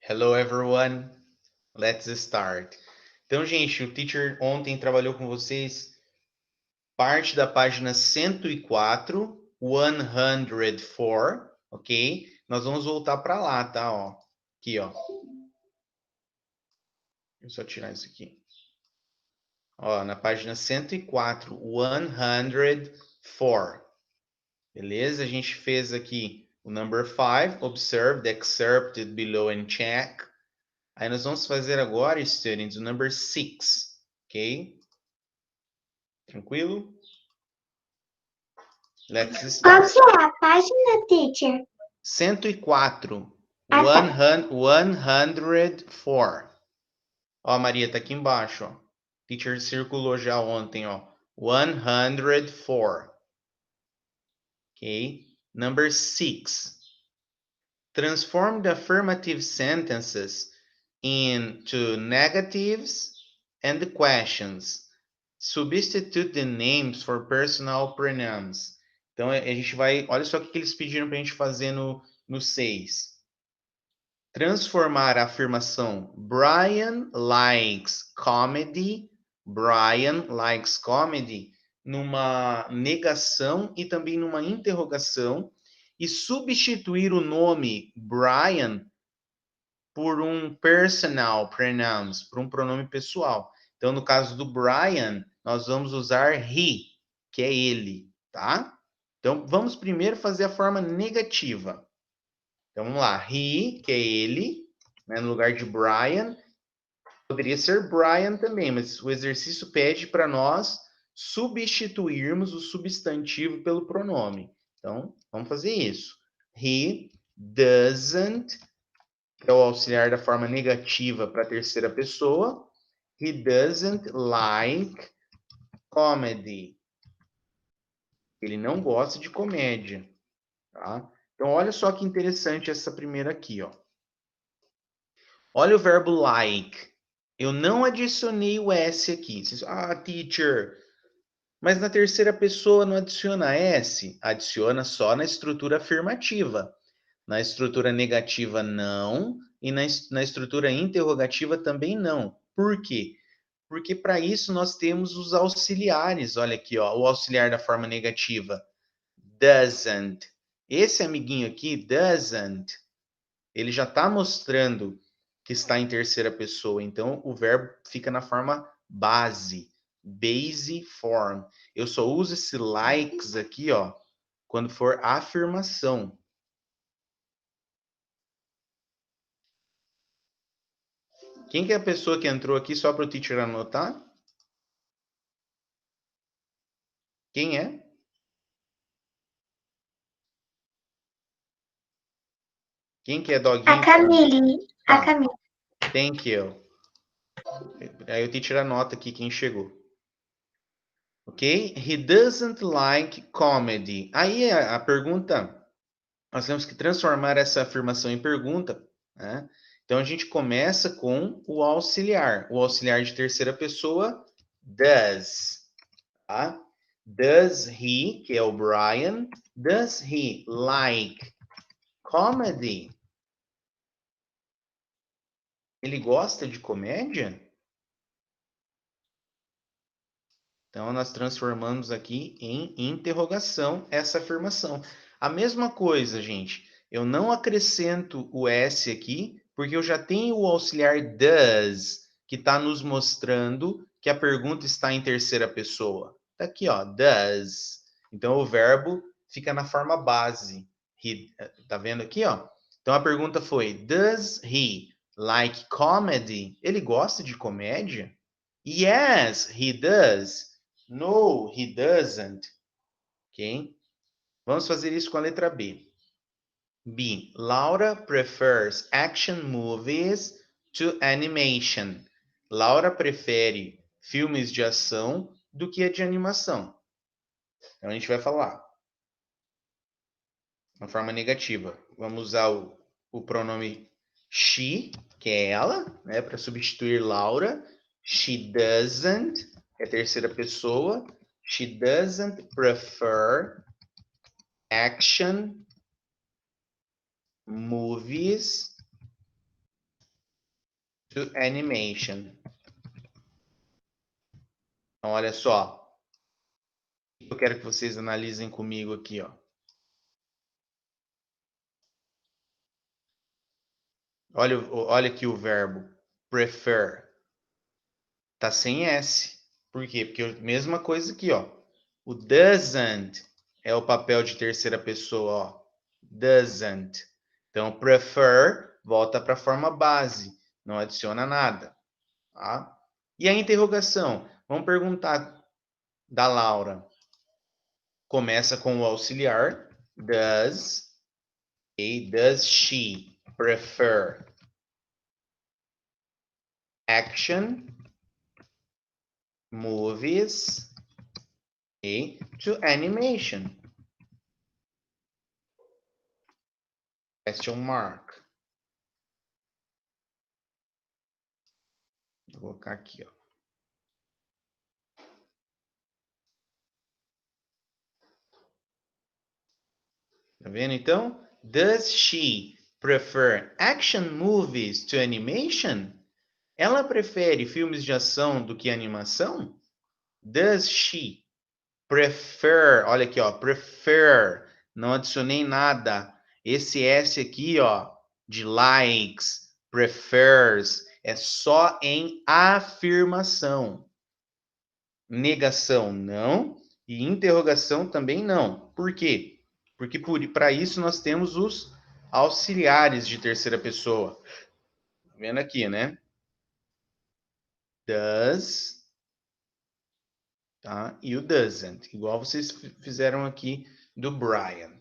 Hello everyone, let's start. Então, gente, o teacher ontem trabalhou com vocês parte da página 104, 104, ok? Nós vamos voltar para lá, tá? Ó, aqui, ó. Deixa eu só tirar isso aqui. Ó, na página 104, 104. Beleza? A gente fez aqui o number 5, observe the excerpt below and check. Aí nós vamos fazer agora, students, o number 6, ok? Tranquilo? Let's Qual start. que é a página, teacher? 104. Ah, tá. 104. Ó, a Maria tá aqui embaixo, ó. Teacher circulou já ontem, ó. 104. Ok? Number 6. Transform the affirmative sentences into negatives and the questions. Substitute the names for personal pronouns. Então, a gente vai... Olha só o que eles pediram para a gente fazer no 6. Transformar a afirmação Brian likes comedy, Brian likes comedy, numa negação e também numa interrogação e substituir o nome Brian por um personal pronouns, por um pronome pessoal. Então, no caso do Brian, nós vamos usar he, que é ele, tá? Então, vamos primeiro fazer a forma negativa. Então, vamos lá. He, que é ele, né, no lugar de Brian. Poderia ser Brian também, mas o exercício pede para nós substituirmos o substantivo pelo pronome. Então, vamos fazer isso. He doesn't, que é o auxiliar da forma negativa para a terceira pessoa. He doesn't like comedy. Ele não gosta de comédia, tá? Então, olha só que interessante essa primeira aqui, ó. Olha o verbo like. Eu não adicionei o S aqui. Teacher, mas na terceira pessoa não adiciona S? Adiciona só na estrutura afirmativa. Na estrutura negativa, não. E na estrutura interrogativa também não. Por quê? Porque para isso nós temos os auxiliares. Olha aqui, ó, o auxiliar da forma negativa. Doesn't. Esse amiguinho aqui, doesn't, ele já está mostrando que está em terceira pessoa. Então, o verbo fica na forma base. Base form. Eu só uso esse likes aqui, ó, quando for afirmação. Quem que é a pessoa que entrou aqui só para o teacher anotar? Quem é? Quem que é A doguinho? Camille. A Tá. Camille. Thank you. Aí o teacher anota aqui quem chegou. Ok? He doesn't like comedy. Aí a pergunta, nós temos que transformar essa afirmação em pergunta, né? Então a gente começa com o auxiliar de terceira pessoa, does, tá? Does he, que é o Brian, does he like comedy? Ele gosta de comédia? Então, nós transformamos aqui em interrogação essa afirmação. A mesma coisa, gente. Eu não acrescento o S aqui, porque eu já tenho o auxiliar does, que está nos mostrando que a pergunta está em terceira pessoa. Está aqui, ó, does. Então, o verbo fica na forma base. Tá vendo aqui, ó? Então, a pergunta foi, does he like comedy? Ele gosta de comédia? Yes, he does. No, he doesn't. Ok? Vamos fazer isso com a letra B. B. Laura prefers action movies to animation. Laura prefere filmes de ação do que a de animação. Então a gente vai falar uma forma negativa. Vamos usar o pronome she, que é ela, né, para substituir Laura. She doesn't, é terceira pessoa. She doesn't prefer action movies to animation. Então, olha só. Eu quero que vocês analisem comigo aqui, ó. Olha aqui o verbo prefer. Tá sem S. Por quê? Porque a mesma coisa aqui, ó. O doesn't é o papel de terceira pessoa, ó. Doesn't. Então, prefer volta para a forma base. Não adiciona nada. Tá? E a interrogação? Vamos perguntar da Laura. Começa com o auxiliar. Does she prefer action movies to animation? Question mark. Vou colocar aqui, ó. Tá vendo então? Does she prefer action movies to animation? Ela prefere filmes de ação do que animação? Does she prefer? Olha aqui, ó, prefer. Não adicionei nada. Esse S aqui, ó, de likes, prefers, é só em afirmação. Negação, não. E interrogação também não. Por quê? Porque para isso nós temos os auxiliares de terceira pessoa. Tá vendo aqui, né? Does, tá? E o doesn't, igual vocês fizeram aqui do Brian.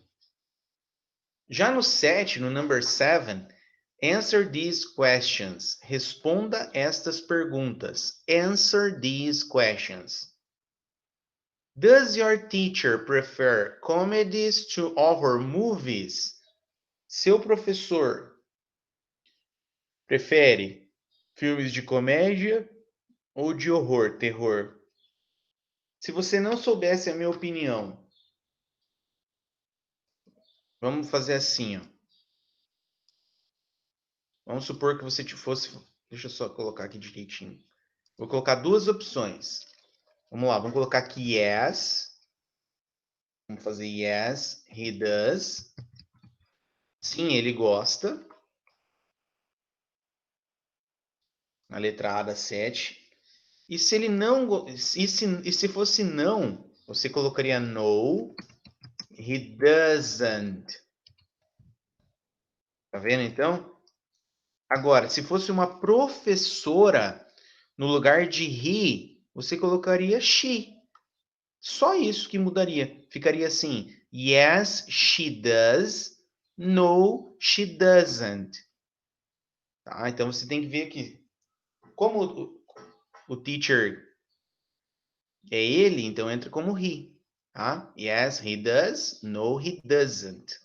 Já no 7, no number 7, answer these questions. Responda estas perguntas. Answer these questions. Does your teacher prefer comedies to horror movies? Seu professor prefere filmes de comédia ou de horror, terror? Se você não soubesse a minha opinião, vamos fazer assim, ó. Vamos supor que você fosse... Deixa eu só colocar aqui direitinho. Vou colocar duas opções. Vamos lá, vamos colocar aqui yes. Vamos fazer yes, he does. Sim, ele gosta. Na letra A da 7. E se ele não... E se fosse não, você colocaria no, he doesn't. Tá vendo, então? Agora, se fosse uma professora, no lugar de he, você colocaria she. Só isso que mudaria. Ficaria assim, yes, she does. No, she doesn't. Tá? Então, você tem que ver que, como o teacher é ele, então entra como he. Tá? Yes, he does. No, he doesn't.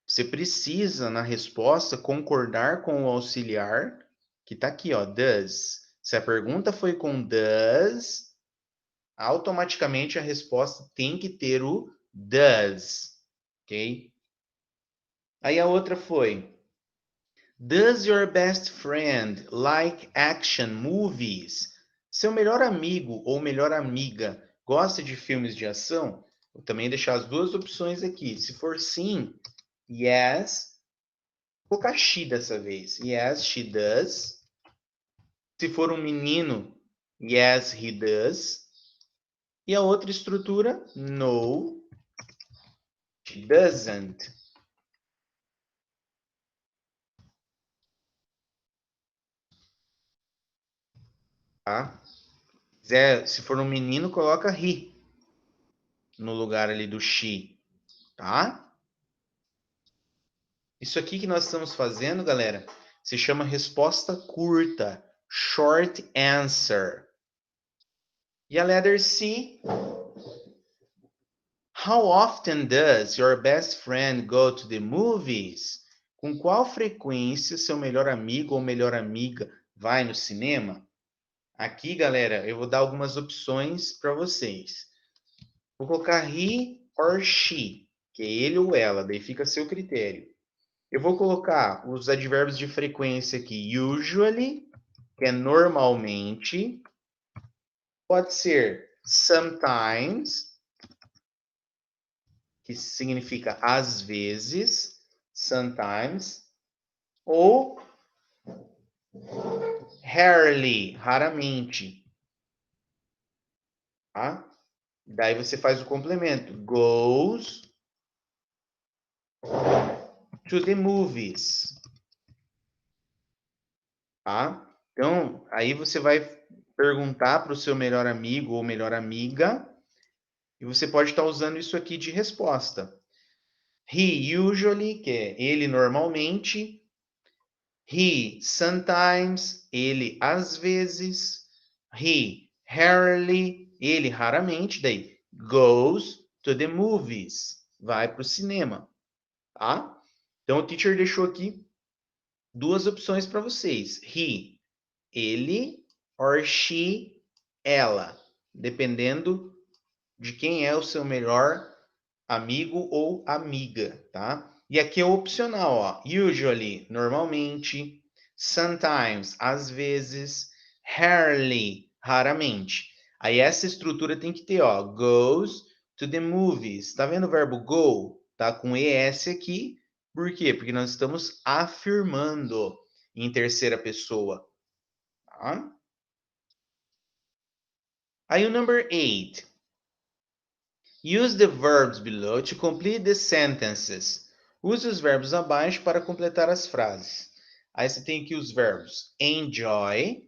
Você precisa, na resposta, concordar com o auxiliar, que está aqui, ó, does. Se a pergunta foi com does, automaticamente a resposta tem que ter o does, ok? Aí a outra foi, does your best friend like action movies? Seu melhor amigo ou melhor amiga gosta de filmes de ação? Vou também deixar as duas opções aqui. Se for sim, yes, vou colocar she dessa vez. Yes, she does. Se for um menino, yes, he does. E a outra estrutura, no, she doesn't. Tá? Se for um menino, coloca he no lugar ali do she, tá? Isso aqui que nós estamos fazendo, galera, se chama resposta curta, short answer. E a letter C, how often does your best friend go to the movies? Com qual frequência seu melhor amigo ou melhor amiga vai no cinema? Aqui, galera, eu vou dar algumas opções para vocês. Vou colocar he or she, que é ele ou ela, daí fica a seu critério. Eu vou colocar os advérbios de frequência aqui, usually, que é normalmente. Pode ser sometimes, que significa às vezes, sometimes, ou rarely, raramente, tá? Daí você faz o complemento. Goes to the movies, tá? Então, aí você vai perguntar para o seu melhor amigo ou melhor amiga, e você pode estar usando isso aqui de resposta. He usually, que é ele normalmente. He sometimes, ele às vezes. He rarely, ele raramente. Daí, goes to the movies, vai para o cinema, tá? Então, o teacher deixou aqui duas opções para vocês. He, ele, or she, ela, dependendo de quem é o seu melhor amigo ou amiga, tá? E aqui é opcional, ó. Usually, normalmente. Sometimes, às vezes. Rarely, raramente. Aí essa estrutura tem que ter, ó. Goes to the movies. Tá vendo o verbo go? Tá com ES aqui. Por quê? Porque nós estamos afirmando em terceira pessoa, tá? Aí o number 8. Use the verbs below to complete the sentences. Use os verbos abaixo para completar as frases. Aí você tem aqui os verbos enjoy,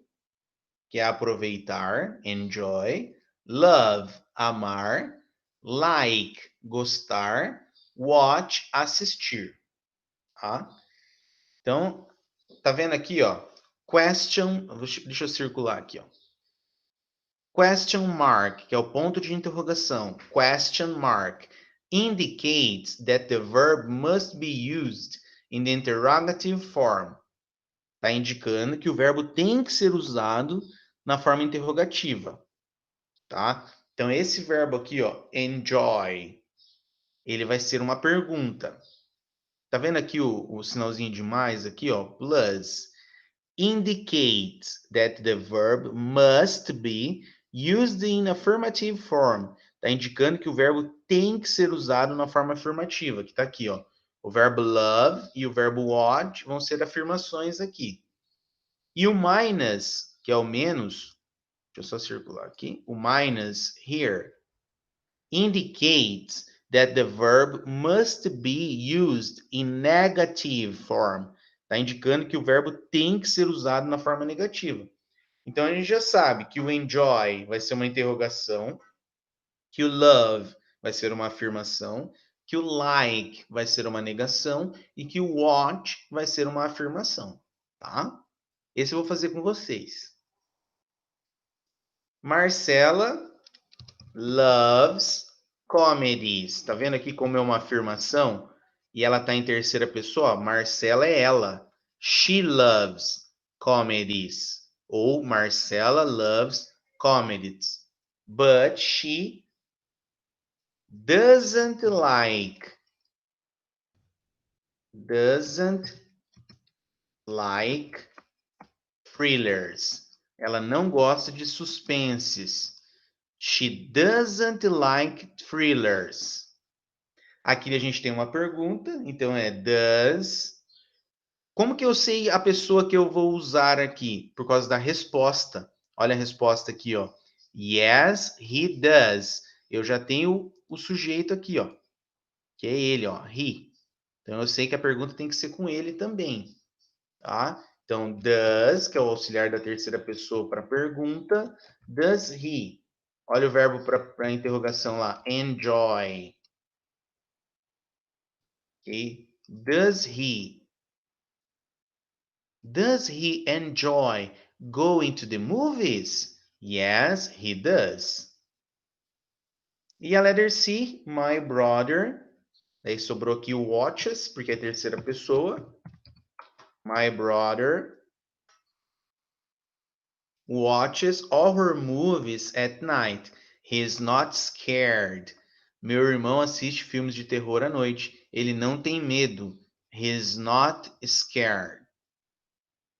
que é aproveitar, enjoy. Love, amar. Like, gostar. Watch, assistir. Tá? Então, tá vendo aqui, ó? Question, deixa eu circular aqui, ó. Question mark, que é o ponto de interrogação. Question mark indicates that the verb must be used in the interrogative form. Está indicando que o verbo tem que ser usado na forma interrogativa, tá? Então, esse verbo aqui, ó, enjoy, ele vai ser uma pergunta. Tá vendo aqui o sinalzinho de mais aqui, ó? Plus. Indicates that the verb must be used in affirmative form. Está indicando que o verbo tem que ser usado na forma afirmativa, que está aqui, ó. O verbo love e o verbo watch vão ser afirmações aqui. E o minus, que é o menos, deixa eu só circular aqui. O minus here indicates that the verb must be used in negative form. Está indicando que o verbo tem que ser usado na forma negativa. Então a gente já sabe que o enjoy vai ser uma interrogação, que o love vai ser uma afirmação, que o like vai ser uma negação e que o watch vai ser uma afirmação, tá? Esse eu vou fazer com vocês. Marcela loves comedies. Tá vendo aqui como é uma afirmação? E ela tá em terceira pessoa. Marcela é ela. She loves comedies. Ou Marcela loves comedies. But she doesn't like thrillers. Ela não gosta de suspenses. She doesn't like thrillers. Aqui a gente tem uma pergunta, então é does. Como que eu sei a pessoa que eu vou usar aqui? Por causa da resposta. Olha a resposta aqui, ó. Yes, he does. Eu já tenho o sujeito aqui, ó. Que é ele, ó, he. Então eu sei que a pergunta tem que ser com ele também, tá? Então does, que é o auxiliar da terceira pessoa para pergunta, does he? Olha o verbo para a interrogação lá, enjoy. Okay? Does he enjoy going to the movies? Yes, he does. E a letter C, my brother. Daí sobrou aqui o watches, porque é a terceira pessoa. My brother watches all her movies at night. He is not scared. Meu irmão assiste filmes de terror à noite. Ele não tem medo. He is not scared.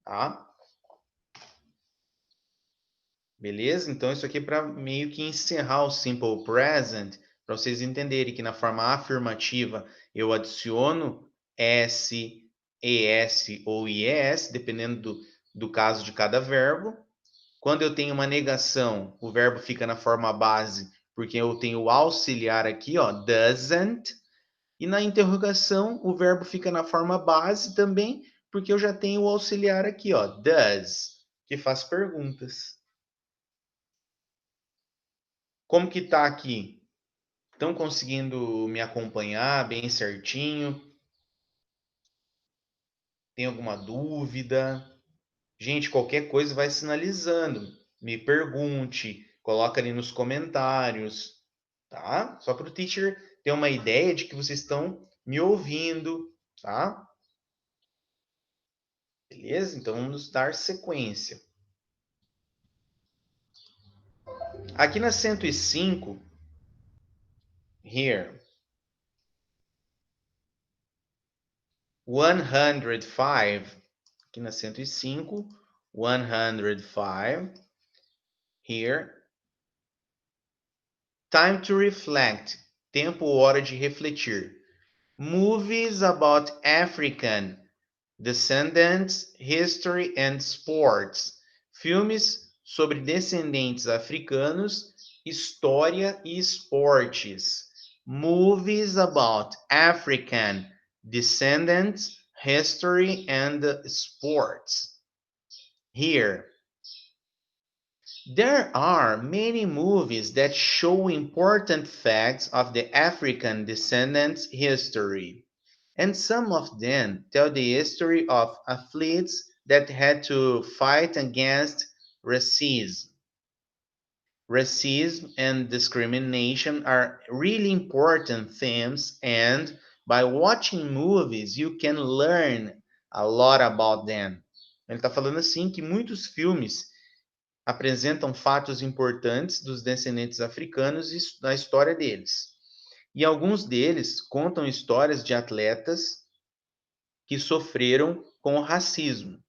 Tá? Beleza? Então, isso aqui é para meio que encerrar o Simple Present, para vocês entenderem que na forma afirmativa eu adiciono S, ES ou IES, dependendo do caso de cada verbo. Quando eu tenho uma negação, o verbo fica na forma base, porque eu tenho o auxiliar aqui, ó, doesn't. E na interrogação, o verbo fica na forma base também, porque eu já tenho o auxiliar aqui, ó, does, que faz perguntas. Como que tá aqui? Estão conseguindo me acompanhar bem certinho? Tem alguma dúvida? Gente, qualquer coisa vai sinalizando. Me pergunte, coloca ali nos comentários, tá? Só para o teacher ter uma ideia de que vocês estão me ouvindo, tá? Beleza? Então vamos dar sequência. Aqui na 105, here, 105, aqui na 105, 105, here, time to reflect, tempo ou hora de refletir. Movies about African descendants, history and sports. Filmes sobre descendentes africanos, história e esportes. Movies about African descendants, history and sports. Here, there are many movies that show important facts of the African descendants' history, and some of them tell the history of athletes that had to fight against racism. Racism and discrimination are really important themes, and by watching movies, you can learn a lot about them. Ele está falando assim que muitos filmes apresentam fatos importantes dos descendentes africanos e da história deles. E alguns deles contam histórias de atletas que sofreram com o racismo.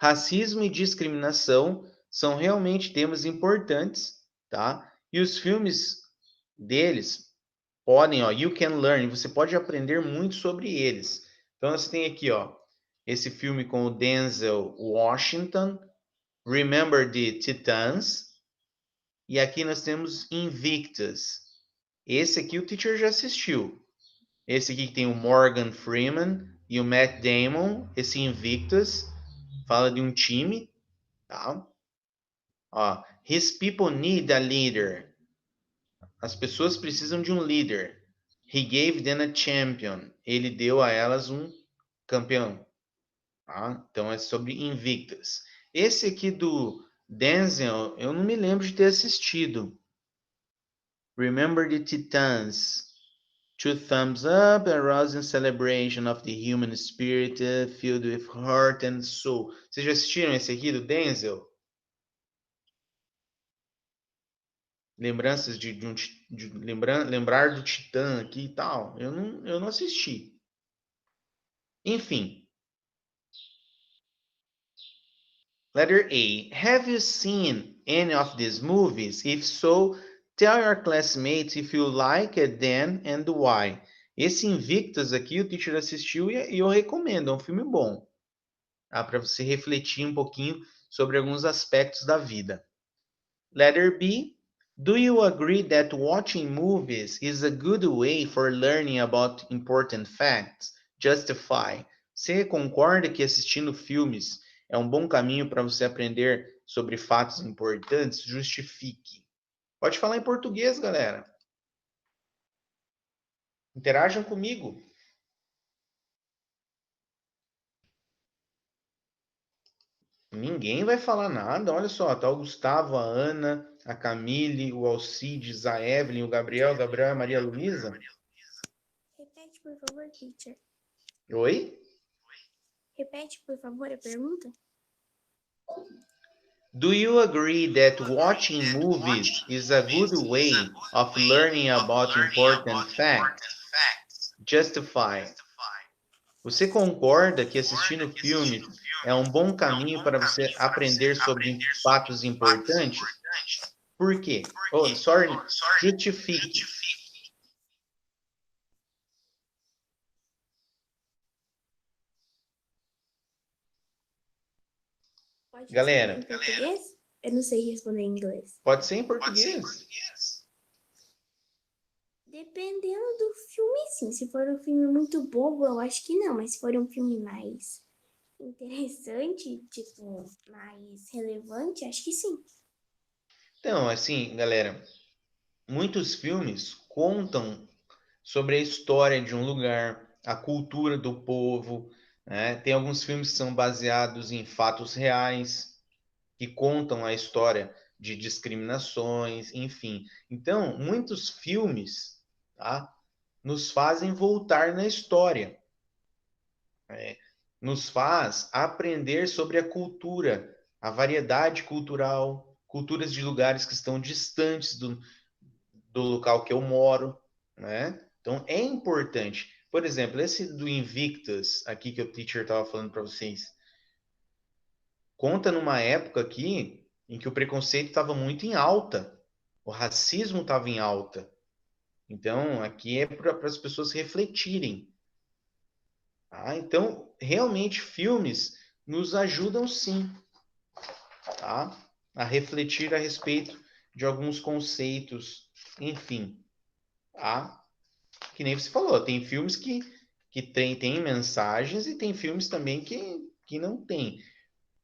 Racismo e discriminação são realmente temas importantes, tá? E os filmes deles podem, ó, you can learn, você pode aprender muito sobre eles. Então você tem aqui, ó, esse filme com o Denzel Washington, Remember the Titans, e aqui nós temos Invictus. Esse aqui o teacher já assistiu. Esse aqui que tem o Morgan Freeman e o Matt Damon, esse Invictus, fala de um time, tá? Ó, his people need a leader. As pessoas precisam de um líder. He gave them a champion. Ele deu a elas um campeão. Tá? Então é sobre Invictus. Esse aqui do Denzel, eu não me lembro de ter assistido. Remember the Titans. Two thumbs up, a rousing celebration of the human spirit filled with heart and soul. Vocês já assistiram esse aqui do Denzel? Lembranças lembrar do Titã aqui e tal. Eu não assisti. Enfim. Letter A. Have you seen any of these movies? If so, tell your classmates if you like them and why. Esse Invictus aqui o teacher assistiu e eu recomendo, é um filme bom. Para você refletir um pouquinho sobre alguns aspectos da vida. Letter B. Do you agree that watching movies is a good way for learning about important facts? Justify. Você concorda que assistindo filmes é um bom caminho para você aprender sobre fatos importantes? Justifique. Pode falar em português, galera. Interajam comigo. Ninguém vai falar nada. Olha só, tá o Gustavo, a Ana, a Camille, o Alcides, a Evelyn, o Gabriel, a Maria Luísa. Repete, por favor, teacher. Oi? Repete, por favor, a pergunta. Do you agree that watching movies is a good way of learning about important facts? Justify. Você concorda que assistindo filmes é um bom caminho para você aprender sobre fatos importantes. Por quê? Oh, sorry, justifique. Pode Galera, responder em português? Eu não sei responder em inglês. pode ser em português. Dependendo do filme, sim. Se for um filme muito bobo, eu acho que não. Mas se for um filme mais interessante, tipo, mais relevante, acho que sim. Então, assim, galera, muitos filmes contam sobre a história de um lugar, a cultura do povo, né? Tem alguns filmes que são baseados em fatos reais, que contam a história de discriminações, enfim. Então, muitos filmes, tá, nos fazem voltar na história, né? Nos faz aprender sobre a cultura, a variedade cultural, culturas de lugares que estão distantes do local que eu moro, né? Então é importante. Por exemplo, esse do Invictus aqui que o teacher estava falando para vocês, conta numa época aqui em que o preconceito estava muito em alta, o racismo estava em alta. Então aqui é para as pessoas refletirem. Tá? Então realmente filmes nos ajudam sim, tá? A refletir a respeito de alguns conceitos, enfim, tá? Que nem você falou, tem filmes que tem mensagens e tem filmes também que não tem.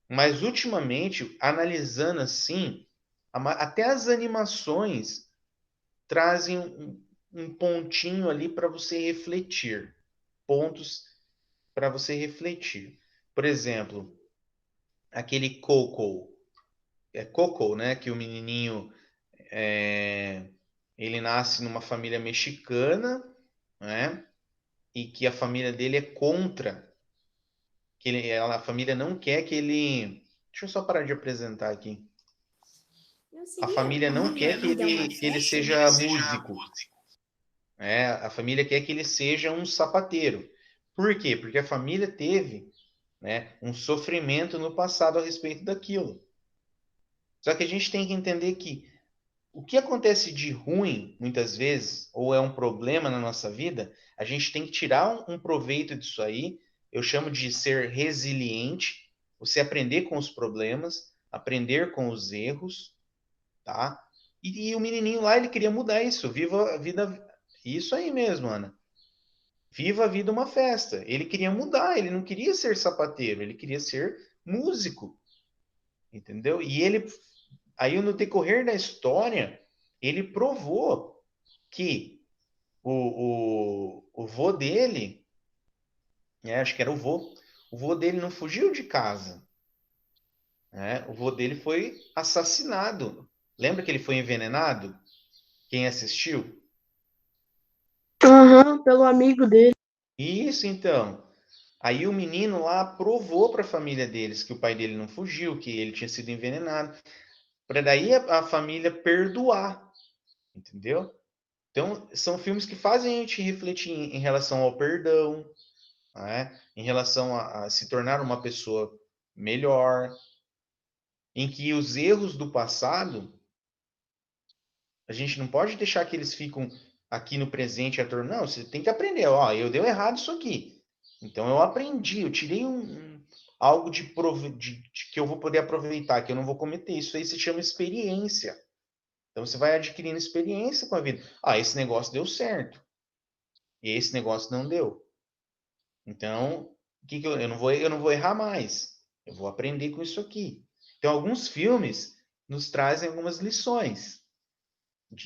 Mas ultimamente, analisando assim, até as animações trazem um pontinho ali para você refletir. Pontos para você refletir. Por exemplo, aquele Coco. É Coco, né? Que o menininho ele nasce numa família mexicana, né? E que a família dele é contra, a família não quer que ele. Deixa eu só parar de apresentar aqui. Não A seria família não Minha quer Vida é uma que ele Festa? seja músico, né? A família quer que ele seja um sapateiro. Por quê? Porque a família teve, né, um sofrimento no passado a respeito daquilo. Só que a gente tem que entender que o que acontece de ruim, muitas vezes, ou é um problema na nossa vida, a gente tem que tirar um proveito disso aí. Eu chamo de ser resiliente, você aprender com os problemas, aprender com os erros, tá? E o menininho lá, ele queria mudar isso. Viva a vida. Isso aí mesmo, Ana. Viva a vida uma festa. Ele queria mudar, ele não queria ser sapateiro, ele queria ser músico, entendeu? E ele, aí no decorrer da história, ele provou que o vô dele, acho que era o vô dele não fugiu de casa, né? O vô dele foi assassinado. Lembra que ele foi envenenado? Quem assistiu? Aham, pelo amigo dele. Isso, então. Aí o menino lá provou para a família deles que o pai dele não fugiu, que ele tinha sido envenenado, para daí a família perdoar, entendeu? Então, são filmes que fazem a gente refletir em relação ao perdão, né? Em relação a se tornar uma pessoa melhor, em que os erros do passado, a gente não pode deixar que eles ficam aqui no presente, não, você tem que aprender, ó, eu deu errado isso aqui. Então eu aprendi, eu tirei algo de que eu vou poder aproveitar, que eu não vou cometer. Isso aí se chama experiência. Então você vai adquirindo experiência com a vida. Ah, esse negócio deu certo. E esse negócio não deu. Então, eu não vou errar mais. Eu vou aprender com isso aqui. Então, alguns filmes nos trazem algumas lições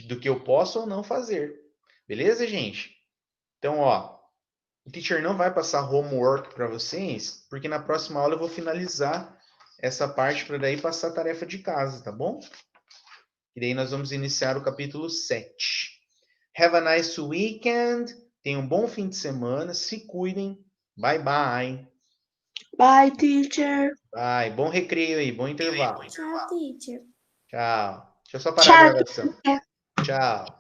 do que eu posso ou não fazer. Beleza, gente? Então, ó, o teacher não vai passar homework para vocês, porque na próxima aula eu vou finalizar essa parte para daí passar a tarefa de casa, tá bom? E daí nós vamos iniciar o capítulo 7. Have a nice weekend. Tenham um bom fim de semana. Se cuidem. Bye, bye. Bye, teacher. Bye. Bom recreio aí. Bom intervalo. Tchau, teacher. Tchau. Deixa eu só parar a Tchau. gravação. Tchau.